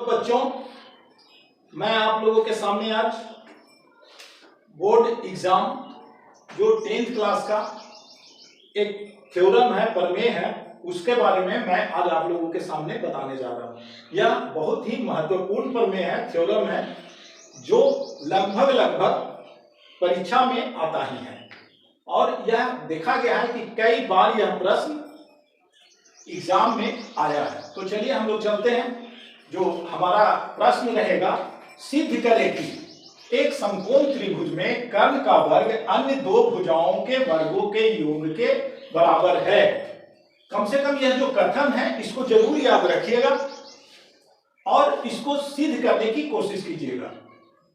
बच्चों, मैं आप लोगों के सामने आज बोर्ड एग्जाम जो 10th क्लास का एक थ्योरम है, प्रमेय है, उसके बारे में मैं आज आप लोगों के सामने बताने जा रहा हूं। यह बहुत ही महत्वपूर्ण प्रमेय है, थ्योरम है, जो लगभग परीक्षा में आता ही है और यह देखा गया है कि कई बार यह प्रश्न एग्जाम में आया है। तो चलिए हम लोग चलते हैं। जो हमारा प्रश्न रहेगा, सिद्ध करें कि एक समकोण त्रिभुज में कर्ण का वर्ग अन्य दो भुजाओं के वर्गों के योग के बराबर है। कम से कम यह जो कथन है इसको जरूर याद रखिएगा और इसको सिद्ध करने की कोशिश कीजिएगा।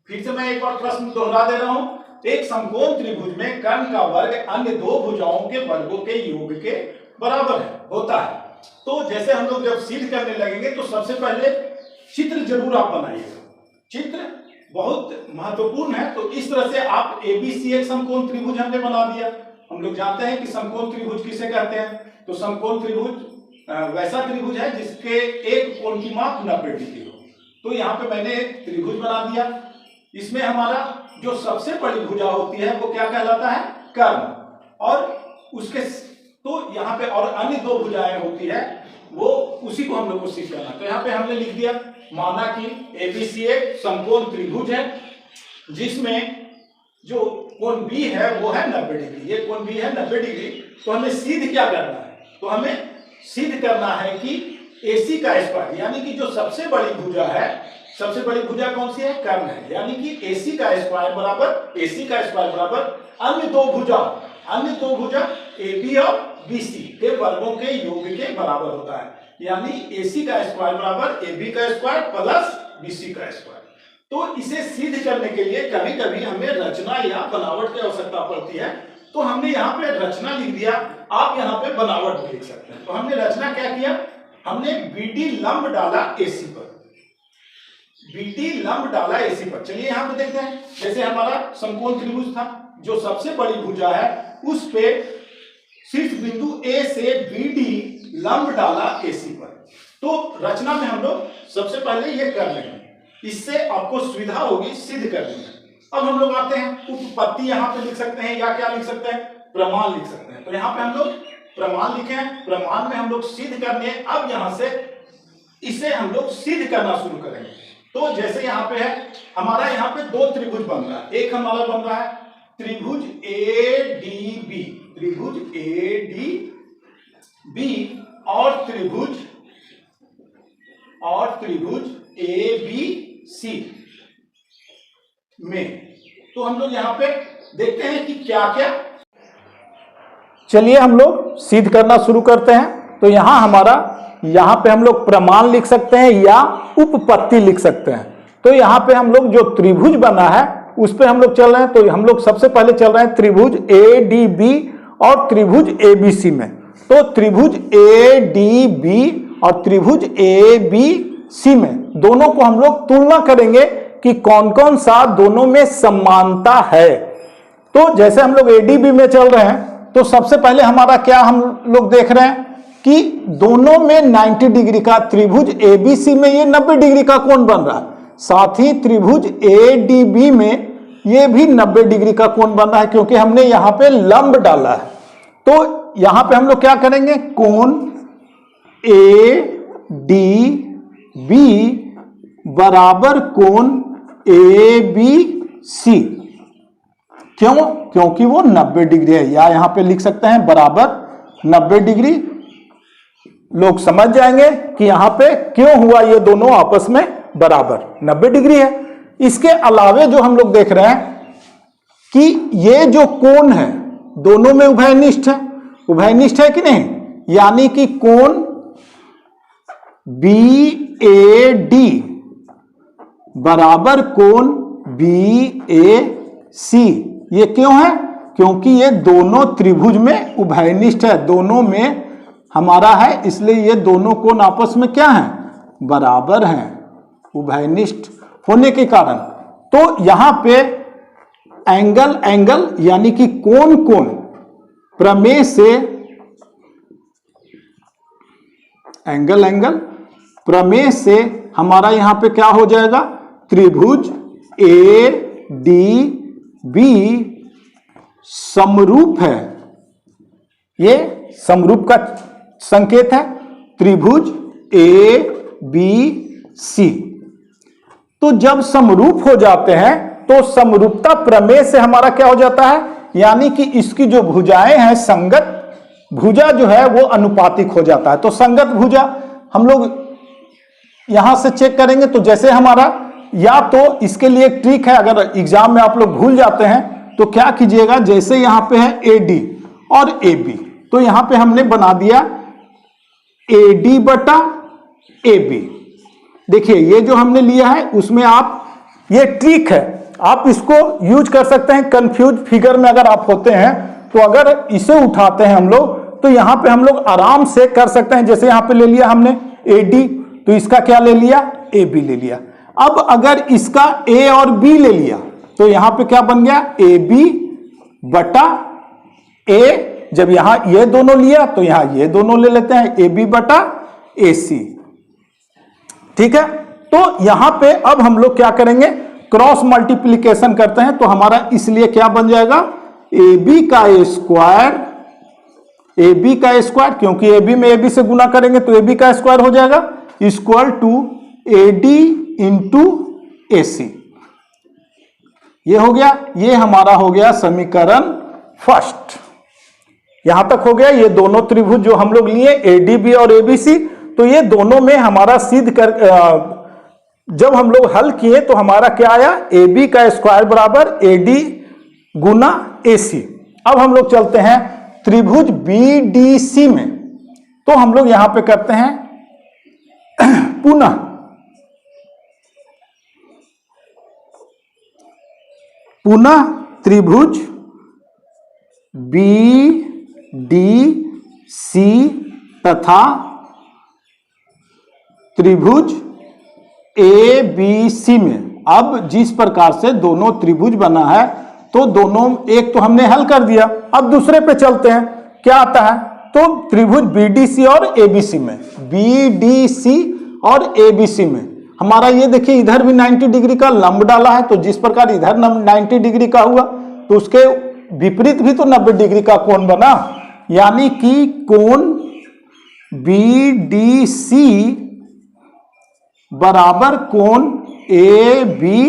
फिर से मैं एक बार प्रश्न दोहरा दे रहा हूं। एक समकोण त्रिभुज में कर्ण का वर्ग अन्य दो भुजाओं के वर्गों के योग के बराबर होता है। तो जैसे हम लोग जब सिद्ध करने लगेंगे तो सबसे पहले चित्र जरूर आप बनाइएगा। चित्र बहुत महत्वपूर्ण है। तो इस तरह से आप एबीसी एक समकोण त्रिभुज हमने बना दिया। हम लोग जानते हैं कि समकोण त्रिभुज किसे कहते हैं। तो समकोण त्रिभुज वैसा त्रिभुज है जिसके एक कोण की माप 90 डिग्री हो। तो यहाँ पे मैंने एक त्रिभुज बना दिया। इसमें हमारा जो सबसे बड़ी भुजा होती है वो क्या कहलाता है, कर्ण। और उसके तो यहाँ पे और अन्य दो भुजाएं होती है, वो उसी को हम लोग को सिद्ध करना। तो यहाँ पे हमने लिख दिया, माना कि एबीसी एक समकोण त्रिभुज है जिसमें जो कोण बी है वो है 90 डिग्री। ये कोण बी है 90 डिग्री। तो हमें सिद्ध क्या करना है, तो हमें सिद्ध करना है कि एसी का स्क्वायर, यानी कि जो सबसे बड़ी भुजा है, सबसे बड़ी भुजा कौन सी है, कर्ण है, यानी कि एसी का स्क्वायर बराबर अन्य दो भुजा एबी और बीसी के वर्गों के योग के बराबर होता है। यानी एसी का स्क्वायर बराबर एबी का स्क्वायर प्लस बीसी का स्क्वायर। तो इसे सिद्ध करने के लिए कभी कभी हमें रचना या बनावट की आवश्यकता पड़ती है। तो हमने यहाँ पे रचना लिख दिया, आप यहाँ पे बनावट भी लिख सकते हैं। तो हमने रचना क्या किया, हमने बीडी लंब डाला एसी पर, बीडी लंब डाला एसी पर। चलिए यहाँ पे देखते हैं। जैसे हमारा समकोण त्रिभुज था, जो सबसे बड़ी भुजा है उस पे शीर्ष बिंदु ए से बीडी लंब डाला एसी पर। तो रचना में हम लोग सबसे पहले ये कर लेंगे, इससे आपको सुविधा होगी सिद्ध करने में। अब हम लोग आते हैं, उत्पत्ति यहाँ पे लिख सकते हैं या क्या लिख सकते हैं, प्रमाण लिख सकते हैं। तो यहाँ पे हम लोग प्रमाण लिखे हैं, प्रमाण में हम लोग सिद्ध करने। अब यहाँ से इसे हम लोग सिद्ध करना शुरू करेंगे। तो जैसे यहाँ पे है, हमारा यहाँ पे दो त्रिभुज बन रहा है। एक हमारा बन रहा है त्रिभुज एडीबी, त्रिभुज एडीबी और त्रिभुज एबीसी में। तो हम लोग यहाँ पे देखते हैं कि क्या क्या। चलिए हम लोग सिद्ध करना शुरू करते हैं। तो यहाँ पे हम लोग प्रमाण लिख सकते हैं या उपपत्ति लिख सकते हैं। तो यहाँ पे हम लोग जो त्रिभुज बना है उस पे हम लोग चल रहे हैं। तो हम लोग सबसे पहले चल रहे हैं त्रिभुज एडीबी और त्रिभुज एबीसी में। तो त्रिभुज एडीबी और त्रिभुज एबीसी में दोनों को हम लोग तुलना करेंगे कि कौन कौन सा दोनों में समानता है। तो जैसे हम लोग एडीबी में चल रहे हैं, तो सबसे पहले हमारा क्या हम लोग देख रहे हैं कि दोनों में 90 डिग्री का, त्रिभुज एबीसी में ये 90 डिग्री का कोण बन रहा है। साथ ही त्रिभुज एडीबी में ये भी 90 डिग्री का कोण बन रहा है, क्योंकि हमने यहाँ पे लंब डाला है। तो यहाँ पे हम लोग क्या करेंगे, कोण एडीबी बराबर कोण एबीसी। क्यों, क्योंकि वो 90 डिग्री है, या यहाँ पे लिख सकते हैं बराबर 90 डिग्री। लोग समझ जाएंगे कि यहाँ पे क्यों हुआ ये दोनों आपस में बराबर 90 डिग्री है। इसके अलावे जो हम लोग देख रहे हैं कि ये जो कोण है दोनों में उभयनिष्ठ है। उभयनिष्ठ है कि नहीं, यानी कि कोण बीएडी बराबर कोण बीएसी। ये क्यों है, क्योंकि ये दोनों त्रिभुज में उभयनिष्ठ है, दोनों में हमारा है, इसलिए ये दोनों कोण आपस में क्या है, बराबर हैं, उभयनिष्ठ होने के कारण। तो यहां पे एंगल यानी कि कोण प्रमेय से प्रमेय से हमारा यहां पे क्या हो जाएगा, त्रिभुज ए डी बी समरूप है। ये समरूप का संकेत है, त्रिभुज ए बी सी। तो जब समरूप हो जाते हैं तो समरूपता प्रमेय से हमारा क्या हो जाता है, यानी कि इसकी जो भुजाएं हैं, संगत भुजा जो है वो अनुपातिक हो जाता है। तो संगत भुजा हम लोग यहां से चेक करेंगे। तो जैसे हमारा, या तो इसके लिए एक ट्रिक है, अगर एग्जाम में आप लोग भूल जाते हैं तो क्या कीजिएगा, जैसे यहां पे है ए डी और ए बी, तो यहां पे हमने बना दिया ए डी बटा ए बी। देखिए ये जो हमने लिया है उसमें आप, ये ट्रिक है, आप इसको यूज कर सकते हैं कंफ्यूज फिगर में अगर आप होते हैं तो। अगर इसे उठाते हैं हम लोग तो यहां पे हम लोग आराम से कर सकते हैं। जैसे यहां पे ले लिया हमने ए डी, तो इसका क्या ले लिया, ए बी ले लिया। अब अगर इसका ए और बी ले लिया तो यहां पे क्या बन गया, ए बी बटा ए। जब यहां ये दोनों लिया तो यहां ये दोनों ले लेते हैं, ए बी बटा ए सी। ठीक है, तो यहां पे अब हम लोग क्या करेंगे, क्रॉस मल्टीप्लीकेशन करते हैं। तो हमारा इसलिए क्या बन जाएगा, ए बी का स्क्वायर, ए बी का स्क्वायर, क्योंकि ए बी में ए बी से गुना करेंगे तो ए बी का स्क्वायर हो जाएगा, equal to A D into A C. ये हो गया, ये हमारा हो गया समीकरण फर्स्ट। यहां तक हो गया। ये दोनों त्रिभुज जो हम लोग लिए ए डी बी और ए बी सी, तो ये दोनों में हमारा सिद्ध कर, जब हम लोग हल किए तो हमारा क्या आया, ए बी का स्क्वायर बराबर ए डी गुना ए सी। अब हम लोग चलते हैं त्रिभुज बी डी सी में। तो हम लोग यहां पे करते हैं पुनः त्रिभुज बी डी सी तथा त्रिभुज ए बी सी में। अब जिस प्रकार से दोनों त्रिभुज बना है तो दोनों, एक तो हमने हल कर दिया, अब दूसरे पे चलते हैं। क्या आता है, तो त्रिभुज बीडीसी और एबीसी में, बीडीसी और एबीसी में हमारा ये देखिए इधर भी 90 डिग्री का लंब डाला है। तो जिस प्रकार इधर 90 डिग्री का हुआ तो उसके विपरीत भी तो 90 डिग्री का कोण बना, यानी कि कोण बीडीसी बराबर कोण ए बी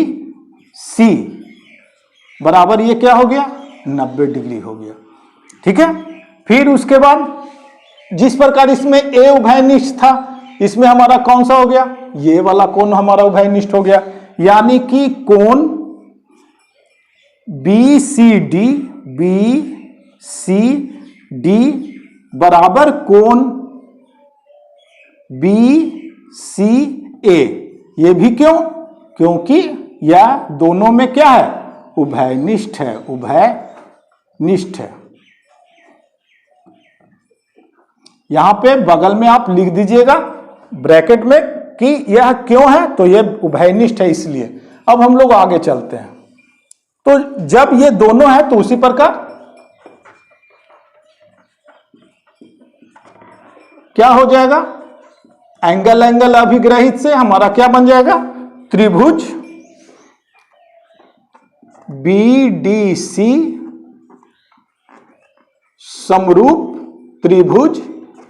सी बराबर ये क्या हो गया, 90 डिग्री हो गया। ठीक है, फिर उसके बाद जिस प्रकार इसमें ए उभयनिष्ठ था, इसमें हमारा कौन सा हो गया, ये वाला कोण हमारा उभयनिष्ठ हो गया, यानी कि कोण बी सी डी बराबर कोण बी सी ए। ये भी क्यों, क्योंकि यह दोनों में क्या है, उभयनिष्ठ है, उभयनिष्ठ है। यहां पे बगल में आप लिख दीजिएगा ब्रैकेट में कि यह क्यों है, तो यह उभयनिष्ठ है इसलिए। अब हम लोग आगे चलते हैं। तो जब ये दोनों है तो उसी प्रकार क्या हो जाएगा, एंगल एंगल अभिग्रहित से हमारा क्या बन जाएगा, त्रिभुज बीडीसी समरूप त्रिभुज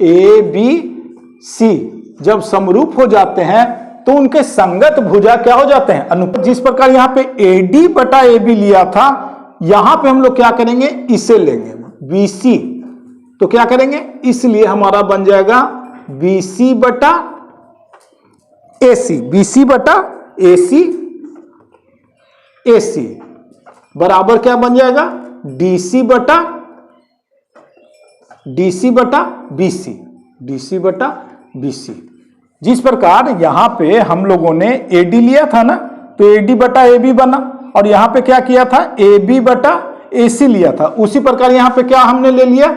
एबीसी। जब समरूप हो जाते हैं तो उनके संगत भुजा क्या हो जाते हैं, अनुपात। जिस प्रकार यहां पे एडी बटा एबी लिया था, यहां पे हम लोग क्या करेंगे, इसे लेंगे बीसी। तो क्या करेंगे, इसलिए हमारा बन जाएगा बीसी बटा एसी, बीसी बटा एसी, एसी बराबर क्या बन जाएगा, डीसी बटा बीसी, डीसी बटा बीसी। जिस प्रकार यहां पे हम लोगों ने एडी लिया था ना, तो एडी बटा एबी बना, और यहां पे क्या किया था, एबी बटा एसी लिया था। उसी प्रकार यहां पे क्या हमने ले लिया,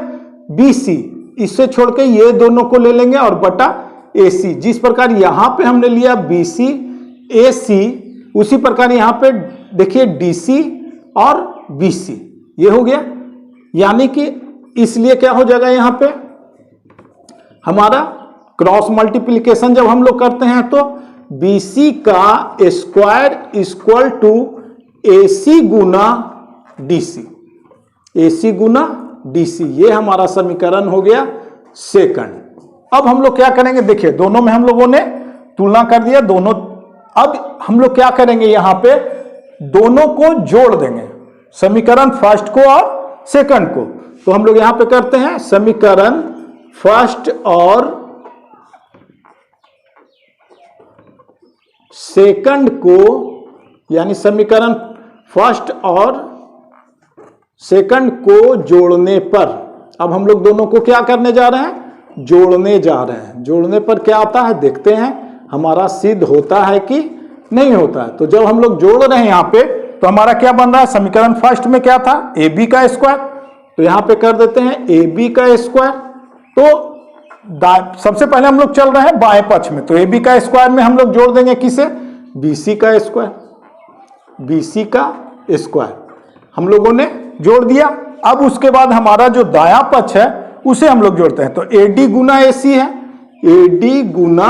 बीसी, इससे छोड़ के ये दोनों को ले लेंगे और बटा एसी। जिस प्रकार यहां पे हमने लिया बीसी एसी, उसी प्रकार यहां पे देखिए डीसी और बीसी, ये हो गया। यानी कि इसलिए क्या हो जाएगा, यहां पे हमारा क्रॉस मल्टीप्लिकेशन जब हम लोग करते हैं तो BC का स्क्वायर इक्वल टू AC गुना DC, AC गुना DC, ये हमारा समीकरण हो गया सेकंड। अब हम लोग क्या करेंगे, देखिए दोनों में हम लोगों ने तुलना कर दिया दोनों। अब हम लोग क्या करेंगे, यहां पे दोनों को जोड़ देंगे, समीकरण फर्स्ट को और सेकंड को। तो हम लोग यहां पे करते हैं समीकरण फर्स्ट और सेकंड को, यानी समीकरण फर्स्ट और सेकंड को जोड़ने पर, अब हम लोग दोनों को क्या करने जा रहे हैं, जोड़ने जा रहे हैं। जोड़ने पर क्या आता है देखते हैं, हमारा सिद्ध होता है कि नहीं होता है। तो जब हम लोग जोड़ रहे हैं यहां पे, तो हमारा क्या बन रहा है, समीकरण फर्स्ट में क्या था, AB का स्क्वायर, तो यहां पे कर देते हैं AB का स्क्वायर। तो सबसे पहले हम लोग चल रहे हैं बाएं पक्ष में, तो AB का स्क्वायर में हम लोग जोड़ देंगे किसे, BC का स्क्वायर, BC का स्क्वायर हम लोगों ने जोड़ दिया। अब उसके बाद हमारा जो दायां पक्ष है उसे हम लोग जोड़ते हैं, तो AD गुना AC है, AD गुना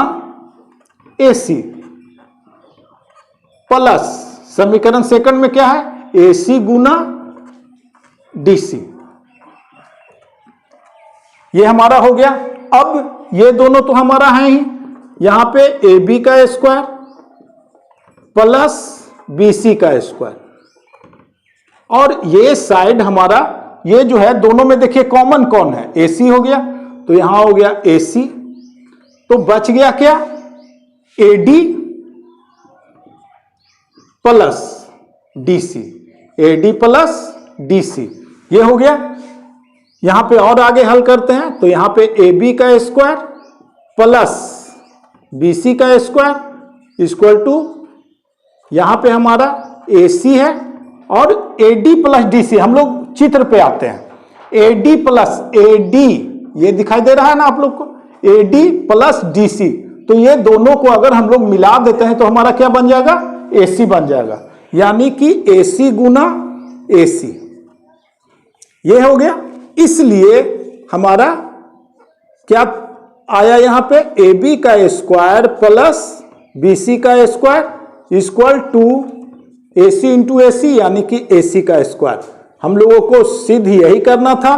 AC प्लस समीकरण सेकंड में क्या है, AC गुना DC, ये हमारा हो गया। अब ये दोनों तो हमारा है ही, यहां पे AB का स्क्वायर प्लस BC का स्क्वायर, और ये साइड हमारा, ये जो है दोनों में देखिए कॉमन कौन है, AC हो गया, तो यहां हो गया AC, तो बच गया क्या, AD plus DC, AD plus DC, ये हो गया। यहां पे और आगे हल करते हैं, तो यहां पे AB का स्क्वायर प्लस BC का स्क्वायर इक्वल टू, यहां पे हमारा AC है और AD प्लस DC, हम लोग चित्र पे आते हैं, AD प्लस AD, ये दिखाई दे रहा है ना आप लोग को, AD प्लस DC, तो ये दोनों को अगर हम लोग मिला देते हैं तो हमारा क्या बन जाएगा, AC बन जाएगा, यानी कि AC गुना AC, ये हो गया। इसलिए हमारा क्या आया यहां पे, AB का स्क्वायर प्लस BC का square equal to AC into AC, यानी कि AC का स्क्वायर। हम लोगों को सिद्ध यही करना था,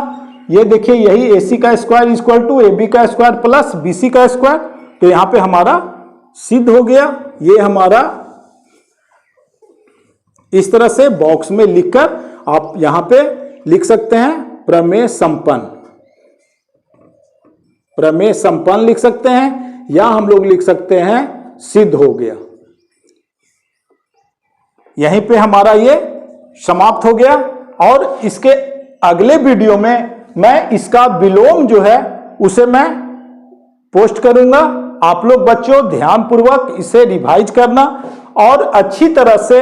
ये देखिए यही AC का स्क्वायर इक्वल टू AB का स्क्वायर प्लस BC का स्क्वायर, तो यहां पे हमारा सिद्ध हो गया। ये हमारा इस तरह से बॉक्स में लिखकर आप यहां पे लिख सकते हैं प्रमेय संपन्न, प्रमेय संपन्न लिख सकते हैं, या हम लोग लिख सकते हैं सिद्ध हो गया। यहीं पे हमारा ये समाप्त हो गया, और इसके अगले वीडियो में मैं इसका विलोम जो है उसे मैं पोस्ट करूंगा। आप लोग बच्चों ध्यानपूर्वक इसे रिवाइज करना और अच्छी तरह से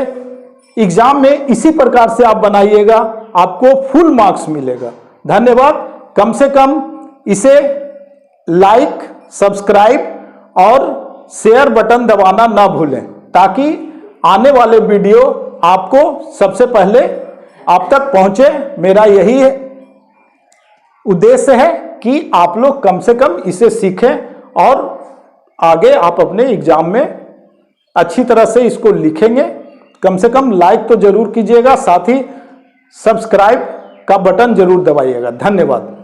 एग्जाम में इसी प्रकार से आप बनाइएगा, आपको फुल मार्क्स मिलेगा। धन्यवाद। कम से कम इसे लाइक, सब्सक्राइब और शेयर बटन दबाना ना भूलें, ताकि आने वाले वीडियो आपको सबसे पहले आप तक पहुंचे। मेरा यही उद्देश्य है कि आप लोग कम से कम इसे सीखें और आगे आप अपने एग्जाम में अच्छी तरह से इसको लिखेंगे। कम से कम लाइक तो जरूर कीजिएगा, साथ ही सब्सक्राइब का बटन जरूर दबाइएगा। धन्यवाद।